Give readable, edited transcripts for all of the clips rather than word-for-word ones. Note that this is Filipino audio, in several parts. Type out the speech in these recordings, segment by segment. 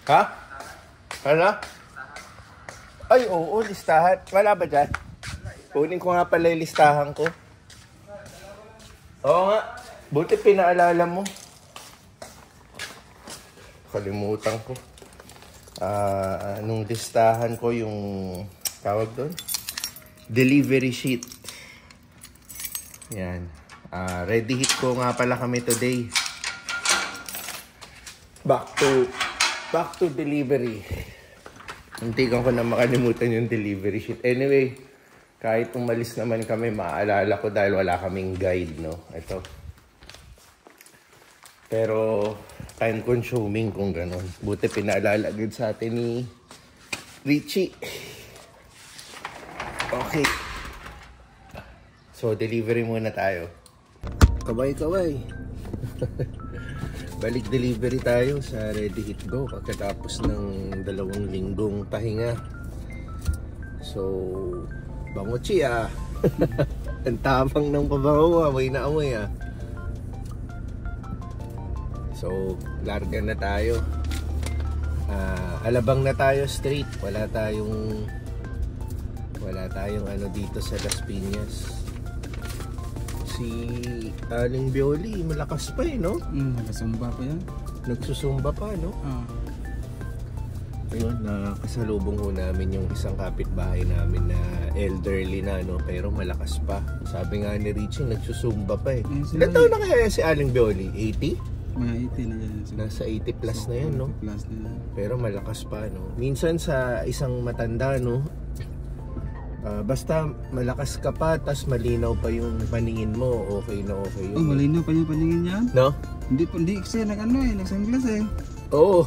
Ha? Ano? Ay, oo, listahan. Wala ba dyan? Kunin ko nga pala yung listahan ko. Oo nga. Buti pinaalala mo. Kalimutan ko. Nung listahan ko yung tawag doon? Delivery sheet. Yan. Ready hit ko nga pala kami today. Back to delivery. Muntikan ko na makalimutan yung delivery sheet. Anyway, kahit umalis naman kami, maaalala ko dahil wala kaming guide, no? Ito. Pero, time consuming kung gano'n. Buti pinaalala agad sa atin ni Richie. Okay. So, delivery muna tayo. Kaway. Balik delivery tayo sa Ready Hit Go pagkatapos ng 2 linggong pahinga. So, bango chi Ang tapang ng pabango, amoy na amoy So, larga na tayo. Alabang na tayo straight. Wala tayong ano dito sa Las Piñas. Si Aling Bioli, malakas pa no? Nagsusumba pa yan. Nagsusumba pa, no? Ayun, nakasalubong ko namin yung isang kapitbahay namin na elderly na, no? Pero malakas pa. Sabi nga ni Richie, nagsusumba pa Ilan taon na kaya si Aling Bioli? 80? Mga 80 na yan. Nasa 80 plus na yan, no? Plus na yan. Pero malakas pa, no? Minsan sa isang matanda, no? Basta malakas ka pa, tas malinaw pa yung paningin mo, okay na okay yun. Malinaw pa yung paningin niya? No? Hindi kasi nag-sunglass Oo.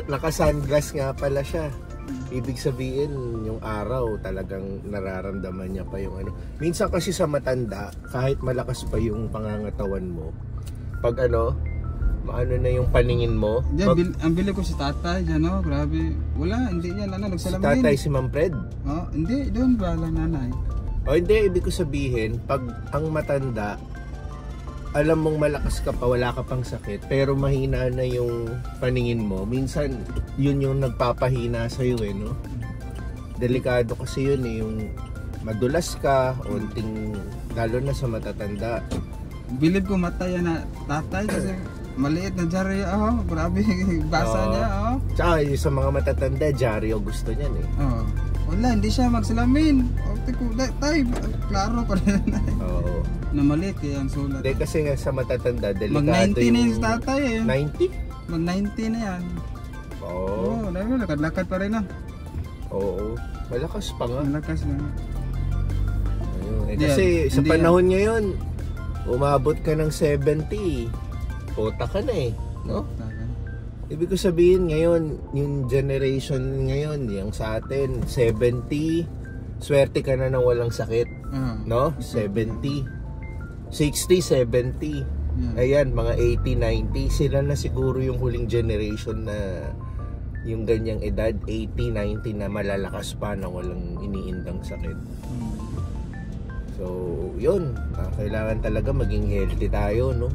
Naka-sunglass nga pala siya. Ibig sabihin, yung araw talagang nararamdaman niya pa yung ano. Minsan kasi sa matanda, kahit malakas pa yung pangangatawan mo, pag maano na yung paningin mo. Diyan, ang bili ko si tatay dyan, no? Grabe. Wala, hindi yan, nagsalamin. Si tatay, si Ma'am Fred? Hindi, doon ba lang nanay? Hindi, ibig ko sabihin, pag ang matanda, alam mong malakas ka pa, wala ka pang sakit, pero mahina na yung paningin mo, minsan, yun yung nagpapahina sa'yo, no? Delikado kasi yun, yung madulas ka, onting, lalo na sa matatanda. Bilib ko mata yan na tatay kasi maliit na dyaryo, grabe, basa niya, Tsaka yung sa mga matatanda, dyaryo gusto niyan Wala, hindi siya magsalamin. Tay, klaro pa rin. Na maliit kaya ang sulat. Hindi kasi nga sa matatanda, delikado Mag-90 na yung tatay 90? Mag-90 na yan. Lakad-lakad pa rin Oo, malakas pa nga. Malakas na. Ayun. Kasi sa panahon ngayon, umabot ka ng 70, pota ka na no? Ibig ko sabihin ngayon, yung generation ngayon, yung sa atin, 70, swerte ka na nang walang sakit, no? 70, 60, 70, ayan, mga 80, 90, sila na siguro yung huling generation na yung ganyang edad, 80, 90 na malalakas pa na walang iniindang sakit. So, yun, kailangan talaga maging healthy tayo, no?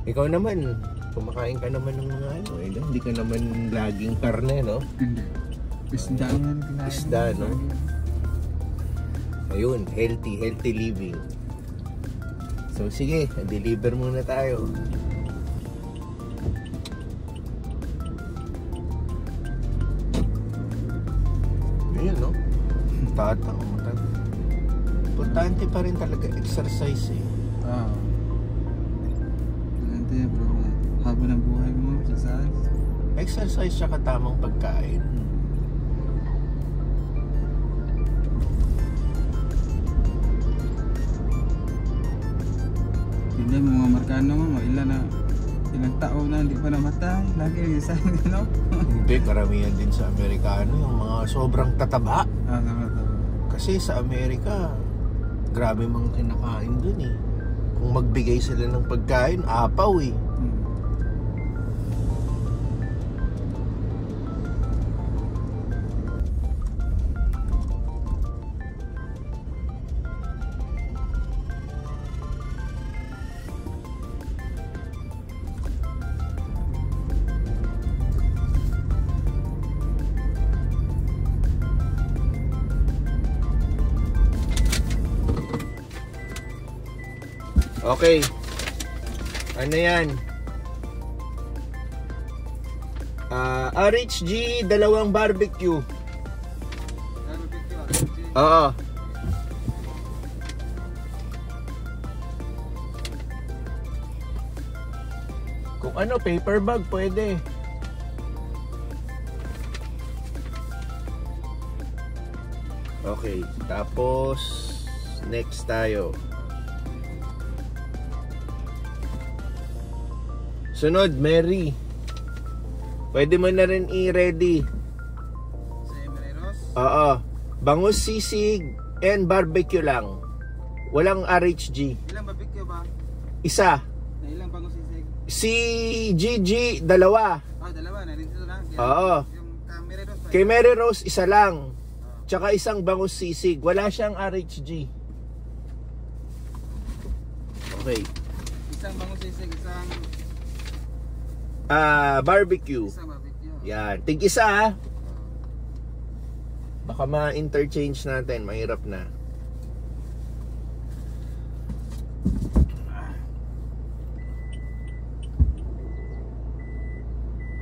Ikaw naman, kumakain ka naman ng mga hindi ka naman laging karne, no? Hindi. Isda, no? Ayun, healthy living. So, sige, deliver muna tayo. Ayun, no? Importante pa rin talaga exercise Hindi bro, haba ng buhay mo, exercise siya katamang pagkain. Hindi mo mga Markano mo, ilang taon na hindi pa namatay, lagi yung isa, no? Hindi, karamihan din sa Amerikano yung mga sobrang tataba. Kasi sa Amerika, grabe mga kinakain dun Kung magbigay sila ng pagkain, apaw Okay. Ano yan? RHG, dalawang barbecue. Oo. Kung ano, paper bag, pwede. Okay, tapos next tayo. Sunod, Mary. Pwede mo na rin i-ready. Oo. Bangus, sisig, and barbecue lang. Walang RHG. Ilang barbecue ba? Isa. Na ilang bangus sisig? Si Gigi, dalawa. Dalawa. Narito lang. Oo. Yung Mary Rose. Kay Mary Rose, isa lang. Tsaka isang bangus sisig. Wala siyang RHG. Okay. Isang bangus sisig, isang barbecue. isang barbecue. Yan. Tig-isa ha. Baka ma-interchange natin. Mahirap na.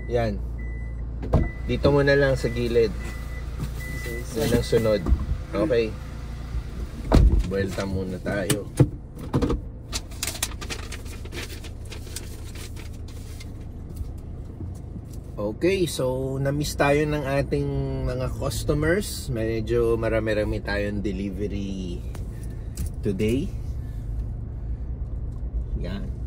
Yan. Dito muna lang sa gilid. Yan ang sunod. Okay. Buelta muna tayo. Okay, so na-miss tayo ng ating mga customers. Medyo marami-rami tayong delivery today. Yan.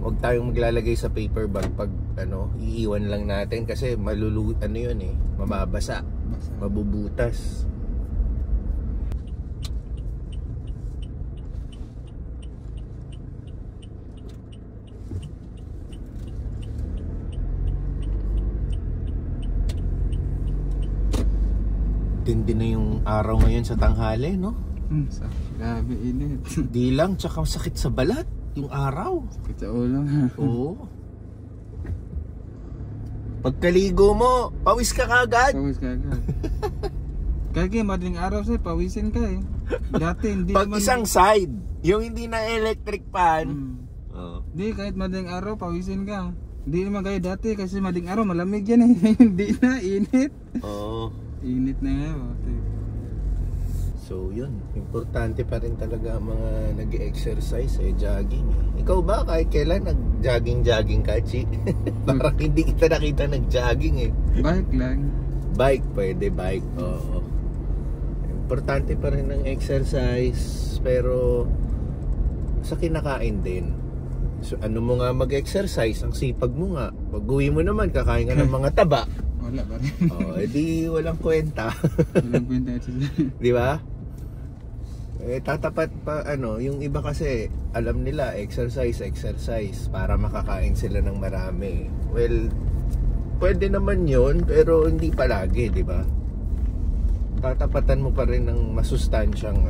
Huwag tayong maglalagay sa paper bag pag iiwan lang natin kasi yun eh, mababasa, mabubutas. Tindi na yung araw ngayon sa tanghali, no? Grabe init. Di lang, tsaka sakit sa balat yung araw. Sakit sa ulo. Oo. Pagkaligo mo, pawis ka kagad. Pawis ka agad. Kaya madaling araw sa'yo, pawisin ka eh. Dati hindi pag naman... isang side, yung hindi na electric fan. Hindi, kahit madaling araw, pawisin ka. Hindi naman kayo dati kasi madaling araw, malamig yan eh. Hindi na, init. Oo. Init na ngayon. So yun, importante pa rin talaga ang mga nag-exercise jogging. Ikaw ba kahit kailan nag-jogging ka, Chi? Parang hindi kita nakita nag-jogging eh. Bike lang. Bike, pwede bike. Oo. Importante pa rin ang exercise, pero sa kinakain din. So ano mo nga mag-exercise, ang sipag mo nga. Pag-uwi mo naman, kakain ka ng mga taba. Wala pa rin. Edi walang kwenta. Walang kwenta ito. Di ba? Tatapat pa yung iba kasi alam nila exercise para makakain sila ng marami. Well, pwede naman yun, pero hindi palagi, di ba? Tatapatan mo pa rin ng masustansyang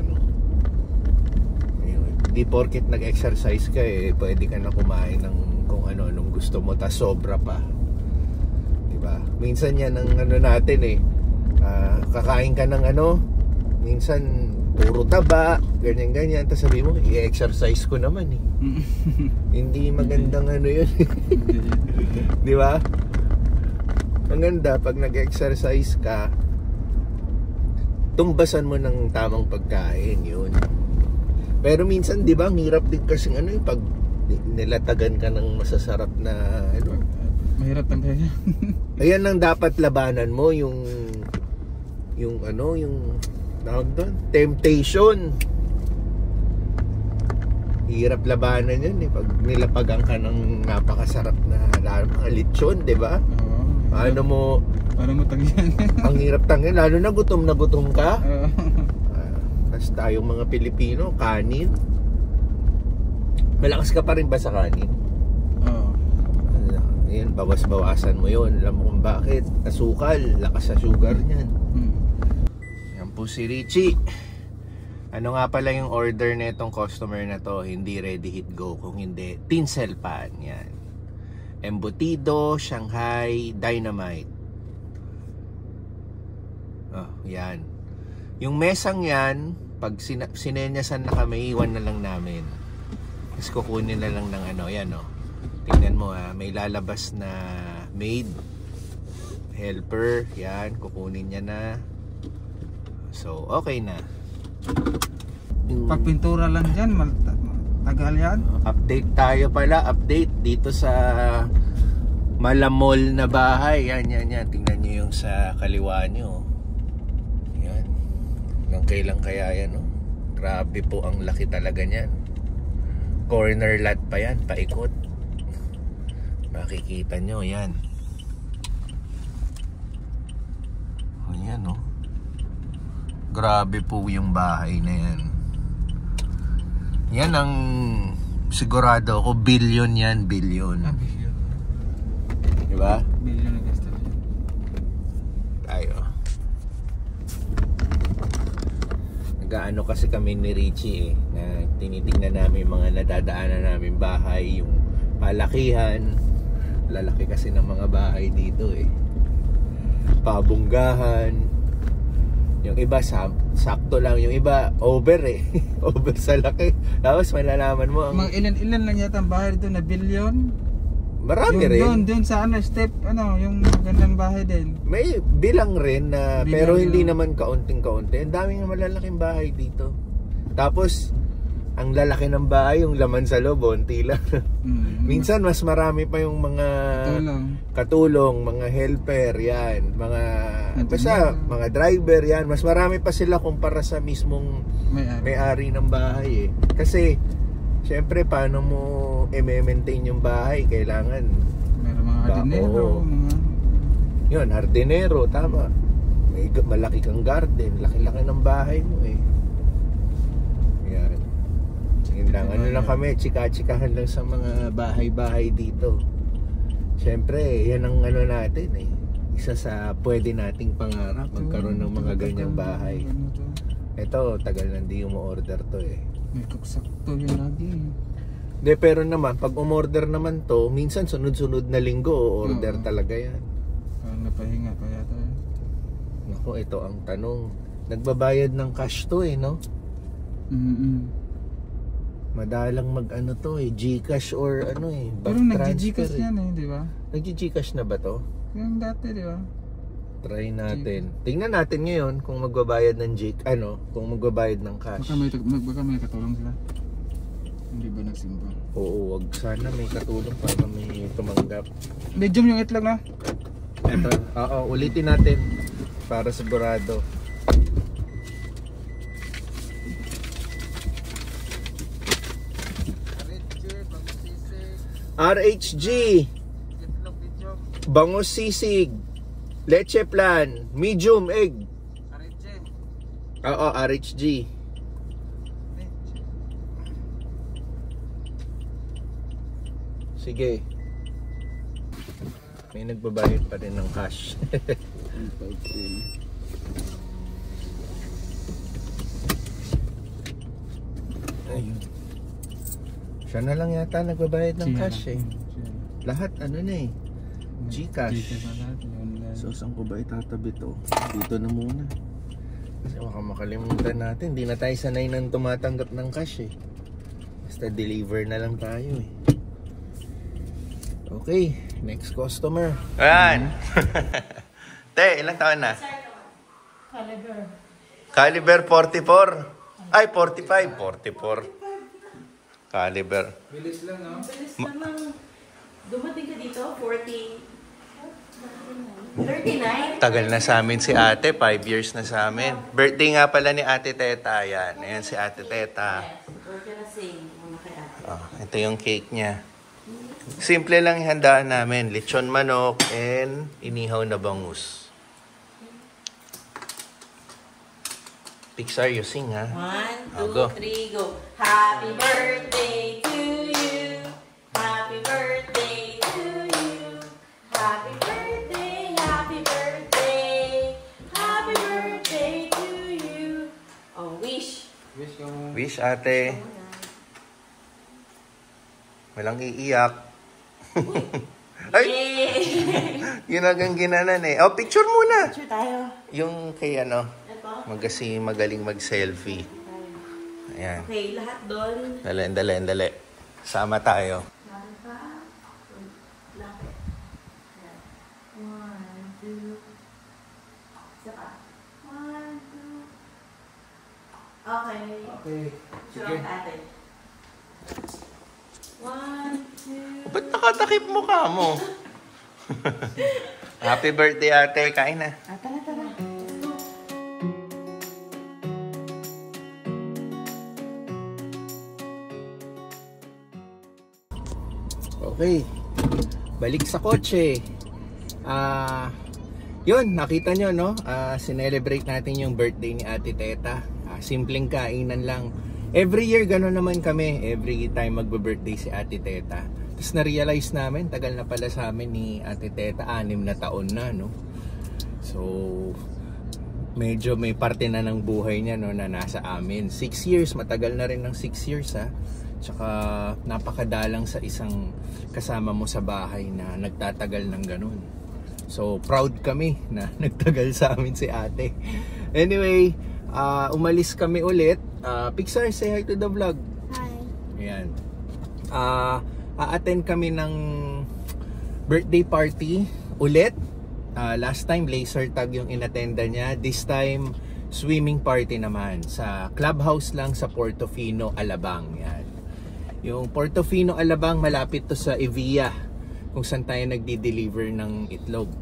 di porket nag-exercise ka pwede ka na kumain ng kung ano-anong gusto mo, tas sobra pa. Di ba? Minsan yan ang natin kakain ka ng minsan puro taba, ganyan-ganyan, tapos sabi mo, i-exercise ko naman Hindi magandang yun. Di ba? Maganda pag nag-exercise ka, tumbasan mo ng tamang pagkain, yun. Pero minsan, di ba, ang hirap din kasi pag nilatagan ka ng masasarap na mahirap ang kaya. Ayan ang dapat labanan mo, yung tawag doon, temptation. Hirap labanan yun eh. Pag nilapagan ka ng napakasarap na mga lechon, di ba? Paano mo tangyan? Ang hirap tangyan, lalo na gutom ka. Kasi tayong mga Pilipino, kanin. Malakas ka pa rin ba sa kanin? Oo. Yan, bawas-bawasan mo yun. Alam mo kung bakit? Asukal, lakas sa sugar niyan. Yan po si Richie. Ano nga pala yung order na itong customer na to? Hindi ready hit go. Kung hindi, tinsel pan. Yan. Embutido, Shanghai, Dynamite. Oh, yan. Yung mesang yan, pag sinenyasan na kami, iwan na lang namin. Tapos kukunin na lang ng ano, yan oh. Tingnan mo ha, may lalabas na maid, helper, yan, kukunin niya na. So, okay na. Pagpintura lang dyan, tagal yan. Update tayo pala, update dito sa Malamol na bahay. Yan. Tingnan nyo yung sa kaliwa nyo. Yan. Hanggang kailan kaya yan, no? Grabe po, ang laki talaga niyan. Corner lot pa yan, paikot. Makikita nyo, yan. O yan, no? Grabe po yung bahay na yan. Yan ang sigurado ako, billion yan, billion. Billion. Diba? Billion na gasto. Tayo. Nag-ano kasi kami ni Richie eh, na tinitingnan namin mga nadadaanan namin bahay, yung palakihan. Lalaki kasi ng mga bahay dito eh. Pabunggahan. Yung iba sakto lang, yung iba over eh. Over sa laki. Tapos malalaman mo ang... Mga ilan lang yata ang bahay dito na billion. Marami yung rin. Doon sa step, yung magandang bahay din. May bilang rin na, Bilang, pero hindi naman kaunting-kaunti. Ang daming malalaking bahay dito. Tapos, ang lalaki ng bahay, yung laman sa loob, onti lang. Minsan, mas marami pa yung mga katulong, mga helper, yan. Basta, mga driver, yan. Mas marami pa sila kumpara sa mismong may-ari ng bahay eh. Kasi, syempre, paano mo i-maintain yung bahay? Kailangan meron mga hardinero, yun, hardinero, tama. May malaki kang garden, laki-laki ng bahay mo eh. Yan. Yun lang, ano lang kami, chika-chikahan lang sa mga bahay-bahay dito. Syempre, yan ang ano natin eh. Isa sa pwede nating pangarap, magkaroon ng mga ganyang bahay. Ito, tagal na hindi umu-order to eh. May kaksakto yun lagi. De, pero naman, pag umorder naman to, minsan sunod-sunod na linggo, order talaga yan. Parang napahinga pa yata. Naku, ito ang tanong. Nagbabayad ng cash to eh, no? Madalang mag-ano to eh, Gcash or ano eh, pero nag-Gcash yan eh, di ba? Nag-Gcash na ba to? Yung dati, di ba? Try natin. Tingnan natin ngayon kung magbabayad ng kung magbabayad ng cash. Baka may katulong sila. Hindi ba nagsimba? Oo, wag sana may katulong para may tumanggap. Medium yung itlog na. Ito, oo, ulitin natin para sigurado. RHG Bangus sisig, leche plan, medium egg. Oo, RHG. Sige. May nagbabayad pa rin ng cash. Ayun. Siya na lang yata nagbabayad ng cash eh. Lahat ano na eh. Gcash. So saan ko ba itatabi to? Dito na muna. Kasi baka makalimutan natin. Hindi na tayo sanay nang tumatanggap ng cash eh. Basta deliver na lang tayo eh. Okay, next customer. Ayan. Te, ilang taon na? Caliber 44. Ay, 45. 44. Caliber. Bilis lang, no? Bilis naman. Dumating ka dito, 39. Tagal na sa amin si ate, 5 years na sa amin. Birthday nga pala ni Ate Teta, yan. Ayan si Ate Teta. Yes, we're gonna sing muna kay ate. Ito yung cake niya. Simple lang ihandaan namin. Lechon manok and inihaw na bangus. Pixar, you sing, ha? 1, 2, 3, go. Happy birthday to you. Happy birthday to you. Happy birthday, happy birthday. Happy birthday to you. Oh, wish. Wish, ate. Walang iiyak. Ay! Yun ang ginanan eh. Oh, picture muna. Picture tayo. Yung kay ano, Ito. magaling mag-selfie. Ayan. Okay, lahat doon. Dali. Sama tayo. Lapit. 1, 2. Isa pa. 1, 2. Okay. Okay. Sure ang ate. 1, 2. Ba't nakatakip mukha mo? Happy birthday, ate. Kain na. Tara. Okay. Balik sa kotse. Yun, nakita nyo, no? Sinelebrate natin yung birthday ni Ate Teta. Simpleng kainan lang. Every year, gano'n naman kami. Every time magbe-birthday si Ate Teta. Tapos na-realize namin, tagal na pala sa amin ni Ate Teta, 6 na taon na, no? So, medyo may parte na ng buhay niya, no, na nasa amin. 6 years, matagal na rin ng 6 years, ha? Tsaka napakadalang sa isang kasama mo sa bahay na nagtatagal ng ganun. So proud kami na nagtagal sa amin si ate. Anyway, umalis kami ulit. Pixar, say hi to the vlog. Hi. Ayan. A-attend kami ng birthday party ulit. Last time laser tag yung inattenda niya. This time swimming party naman sa clubhouse lang sa Portofino, Alabang. Yan. Yung Portofino, Alabang, malapit to sa Evia, kung saan tayo nagdi-deliver ng itlog.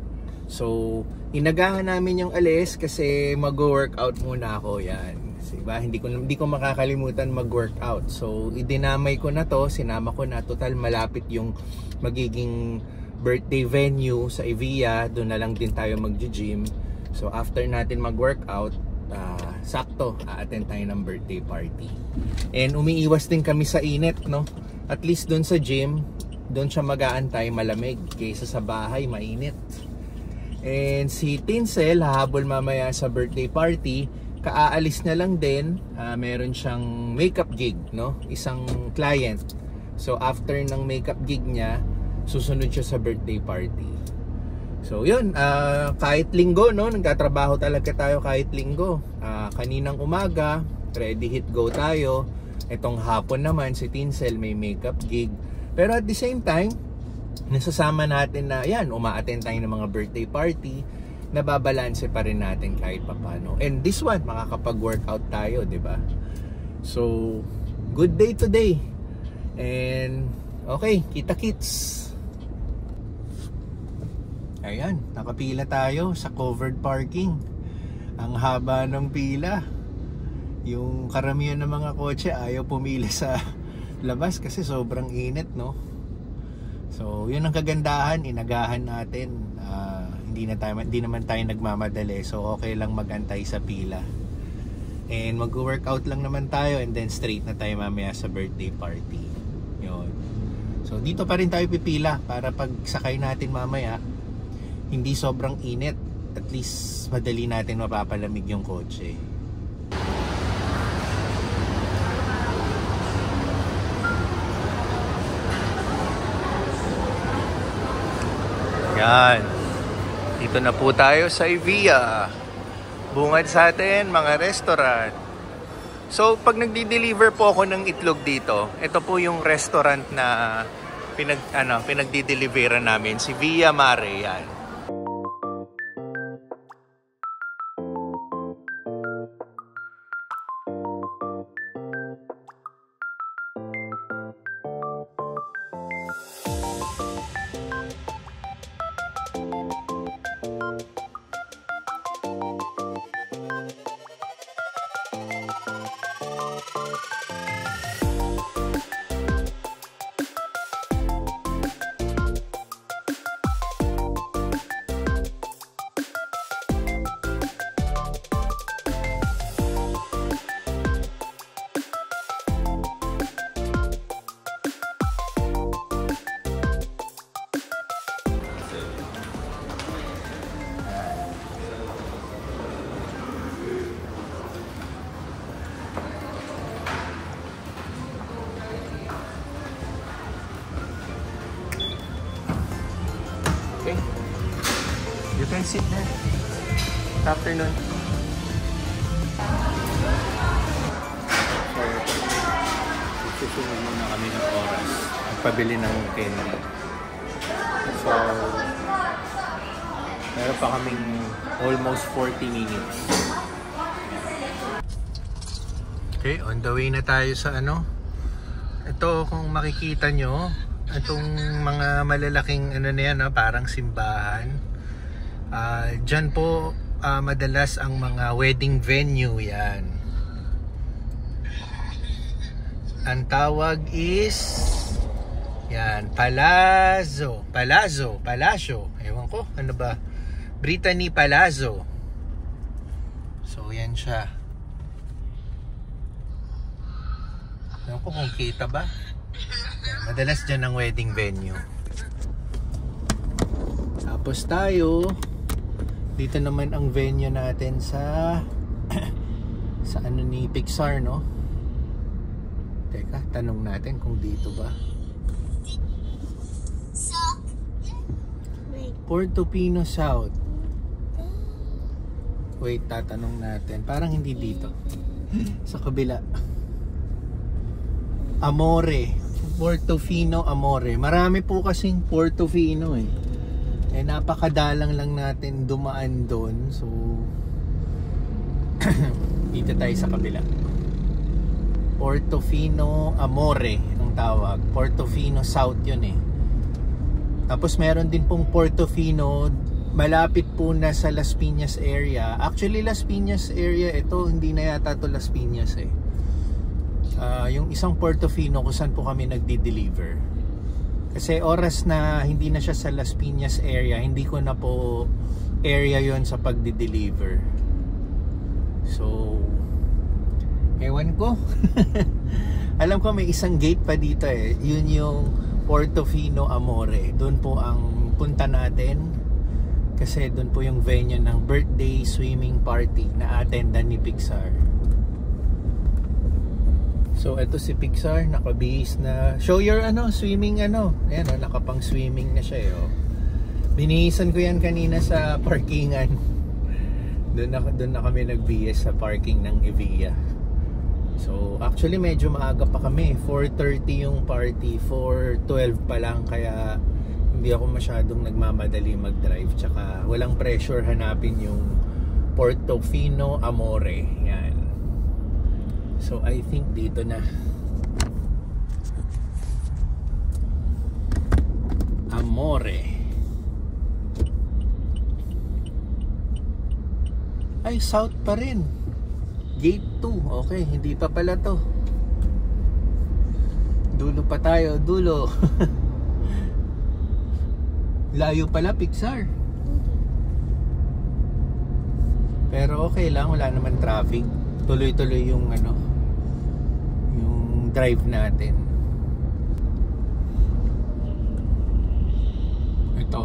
So, inagahan namin yung alis kasi mag-workout muna ako. Yan. Diba? Hindi ko makakalimutan mag-workout. So, idinamay ko na to, sinama ko na. Total, malapit yung magiging birthday venue sa Evia. Doon na lang din tayo mag-gym. So, after natin mag-workout, sakto, a-attend tayo ng birthday party. And umiiwas din kami sa init, no? At least doon sa gym, doon siya mag-aantay, malamig, kaysa sa bahay, mainit. And si Tinsel, hahabol mamaya sa birthday party, kaaalis na lang din, meron siyang makeup gig, no? Isang client. So after ng makeup gig niya, susunod siya sa birthday party. So yun, kahit linggo, no, nagtatrabaho talaga tayo kahit linggo. Kaninang umaga, ready hit go tayo. Itong hapon naman si Tinsel may makeup gig. Pero at the same time, nasasama natin na yan, uma-attend tayo ng mga birthday party, nababalanse pa rin natin kahit papano. And this one, makakapag-workout tayo, di ba? So, good day today. And okay, kita-kits. Ayan, nakapila tayo sa covered parking. Ang haba ng pila. Yung karamihan ng mga kotse ayaw pumila sa labas kasi sobrang init, no? So, yun ang kagandahan, inagahan natin. Hindi naman tayo nagmamadali. So, okay lang magantay sa pila. And mag-workout lang naman tayo and then straight na tayo mamaya sa birthday party. Yun. So, dito pa rin tayo pipila para pag sakay natin mamaya, hindi sobrang init. At least madali natin mapapalamig yung kotse. Yan. Dito na po tayo sa Evia. Bungad sa atin mga restaurant. So pag nagdi-deliver po ako ng itlog dito, ito po yung restaurant na pinagdi-deliveran namin, si Via Mare. Yan. sit na. Good afternoon. So, susunod muna kami ng oras. Magpabili ng candy. So, meron pa kaming almost 40 minutes. Okay, on the way na tayo sa ano. Ito, kung makikita nyo, itong mga malalaking ano na yan, parang simbahan. Dyan po madalas ang mga wedding venue yan. Ang tawag is yan, Palazzo. Ewan ko, ano ba? Brittany Palazzo. So yan siya. Ewan ko kung kita ba. Yan, madalas dyan ang wedding venue. Tapos tayo, dito naman ang venue natin sa sa ano ni Pixar, no? Teka, tanong natin kung dito ba. Portofino South. Wait, tatanong natin. Parang hindi dito. Sa kabila. Amore. Portofino Amore. Marami po kasing Portofino eh. Eh napakadalang lang natin dumaan doon. So dito tayo sa kabila. Portofino Amore ang tawag. Portofino South yun eh. Tapos meron din pong Portofino malapit po na sa Las Piñas area. Actually Las Piñas area ito, hindi na yata to Las Piñas eh. Yung isang Portofino kung saan po kami nagdi-deliver. Kasi oras na hindi na siya sa Las Piñas area, hindi ko na po area yon sa pagdi-deliver. So ewan ko. Alam ko may isang gate pa dito eh. Yun yung Portofino Amore. Doon po ang punta natin. Kasi doon po yung venue ng birthday swimming party na attendan ni Pixar. So ito si Pixar, nakabihis na. Show your swimming Ayan nakapang swimming na siya eh. Binihisan ko yan kanina sa parkingan. Doon na kami nagbihis sa parking ng Evia. So actually medyo maaga pa kami. 4:30 yung party, 4:12 pa lang, kaya hindi ako masyadong nagmamadali mag-drive. Tsaka walang pressure hanapin yung Portofino Amore. Yan. So I think dito na. Amore. Ay, south pa rin. Gate 2. Okay, hindi pa pala to. Dulo pa tayo, dulo. Layo pala, Pixar. Pero okay lang, wala naman traffic. Tuloy-tuloy yung yung drive natin. Ito.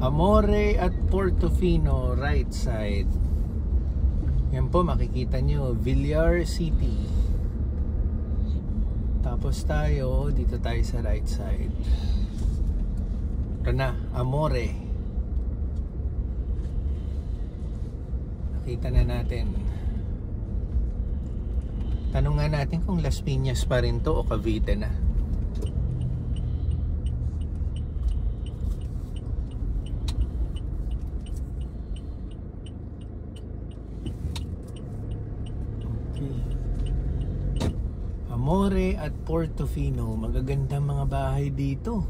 Amore at Portofino, right side. Yan po, makikita nyo, Villar City. Tapos tayo, dito tayo sa right side. Ito na, Amore. Nakita na natin. Tanong nga natin kung Las Piñas pa rin to o Cavite na. Amore at Portofino, magagandang mga bahay dito.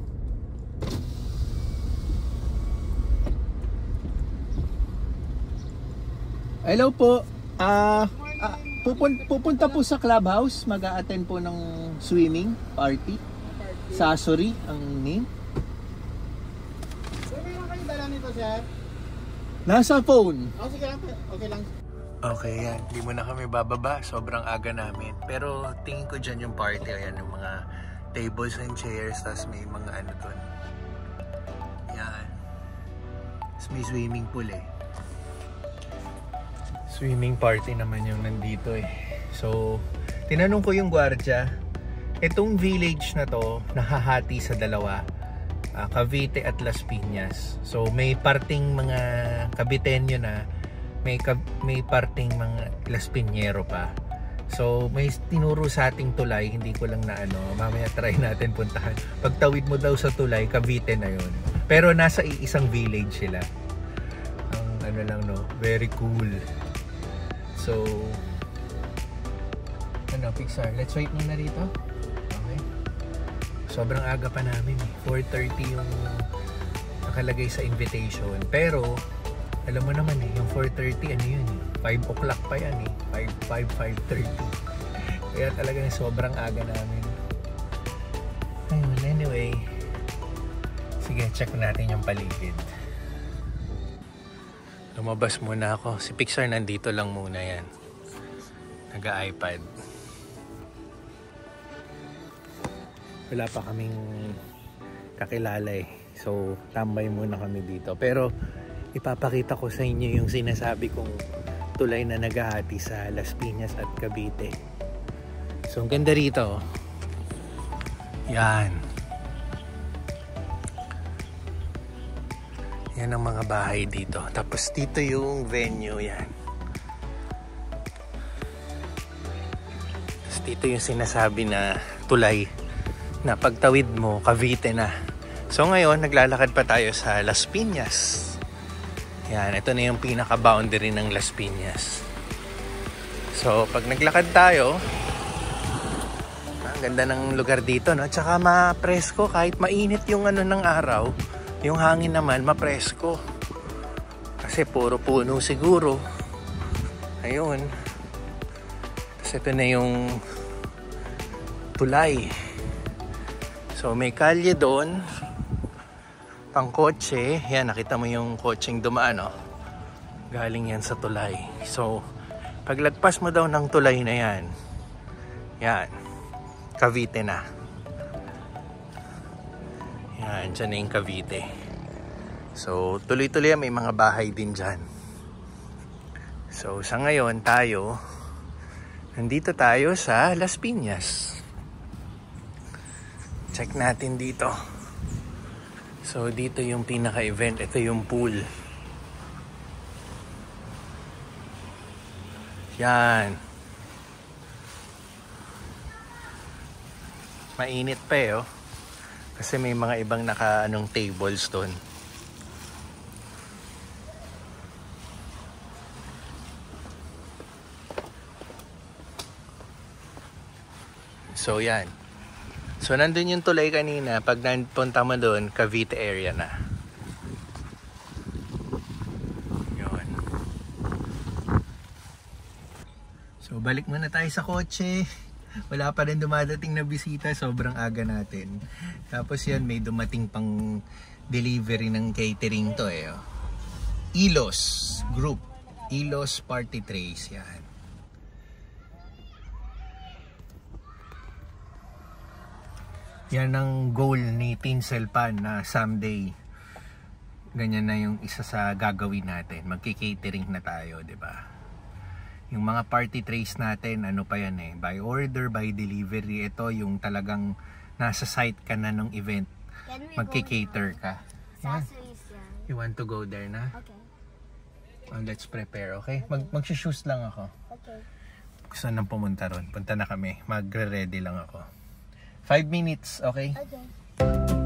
Hello po. Pupunta po sa clubhouse, mag-a-attend po ng swimming party. Sasori ang name. Sir, may kayo dala nito, sir? Nasa phone. Oh, sige lang. Okay lang. Okay, yan. Hindi mo na kami bababa. Sobrang aga namin. Pero tingin ko dyan yung party. Ayan, yung mga tables and chairs. Tapos may mga ano dun. Yan. Tapos may swimming pool eh. Swimming party naman yung nandito eh. So, tinanong ko yung gwardiya. Itong village na to, nahahati sa dalawa. Cavite at Las Piñas. So may parting mga Caviteño na, may parting mga Las Piñero pa. So may tinuro sa ating tulay, hindi ko lang na mamaya try natin puntahan. Pagtawid mo daw sa tulay, Cavite na yun. Pero nasa isang village sila. Ang lang very cool. So Pixar, let's wait muna dito. Okay. Sobrang aga pa namin 4:30 yung nakalagay sa invitation. Pero alam mo naman yung 4:30 ano yun 5 o'clock pa yan 5:30. Kaya talagang sobrang aga namin. Ayun, anyway. Sige, check natin yung paligid. Lumabas muna ako. Si Pixar nandito lang muna yan. Nag-iPad. Wala pa kaming kakilala So, tambay muna kami dito. Pero, ipapakita ko sa inyo yung sinasabi kong tulay na naghahati sa Las Piñas at Cavite. So, ang ganda rito. Yan. Yan ang mga bahay dito. Tapos dito yung venue yan. Tapos dito yung sinasabi na tulay na pagtawid mo, Cavite na. So ngayon, naglalakad pa tayo sa Las Piñas. Yan, ito na yung pinaka-boundary ng Las Piñas. So pag naglakad tayo, ang ganda ng lugar dito, no? Tsaka ma-presko kahit mainit yung ng araw. Yung hangin naman, mapresko. Kasi puro puno siguro. Ayun. Tapos ito na yung tulay. So may kalye doon. Pang kotse. Yan, nakita mo yung kotseng dumaan, no? Galing yan sa tulay. So, paglagpas mo daw ng tulay na yan. Yan. Cavite na. Yan, dyan na yung Cavite. So, tuloy-tuloy may mga bahay din dyan. So, sa ngayon tayo, nandito tayo sa Las Piñas. Check natin dito. So, dito yung pinaka-event. Ito yung pool. Yan. Mainit pa oh. Kasi may mga ibang naka-anong tables doon. So yan. So nandun yung tulay kanina. Pag napunta mo doon, Cavite area na. Yun. So balik muna tayo sa kotse. Wala pa rin dumadating na bisita. Sobrang aga natin. Tapos yan, may dumating pang delivery ng catering to oh. Ilos Group. Ilos Party Trays. Yan. Yan ang goal ni Tinsel Pan na someday ganyan na yung isa sa gagawin natin. Magki-catering na tayo, 'di ba? Yung mga party trays natin, ano pa yan by order, by delivery. Ito yung talagang nasa site ka na ng event. Magki-cater ka. You want to go there na? Okay. Let's prepare, okay? Mag-shoes lang ako. Okay. Gusto nang pumunta ron. Punta na kami. Magre-ready lang ako. 5 minutes, okay? Okay.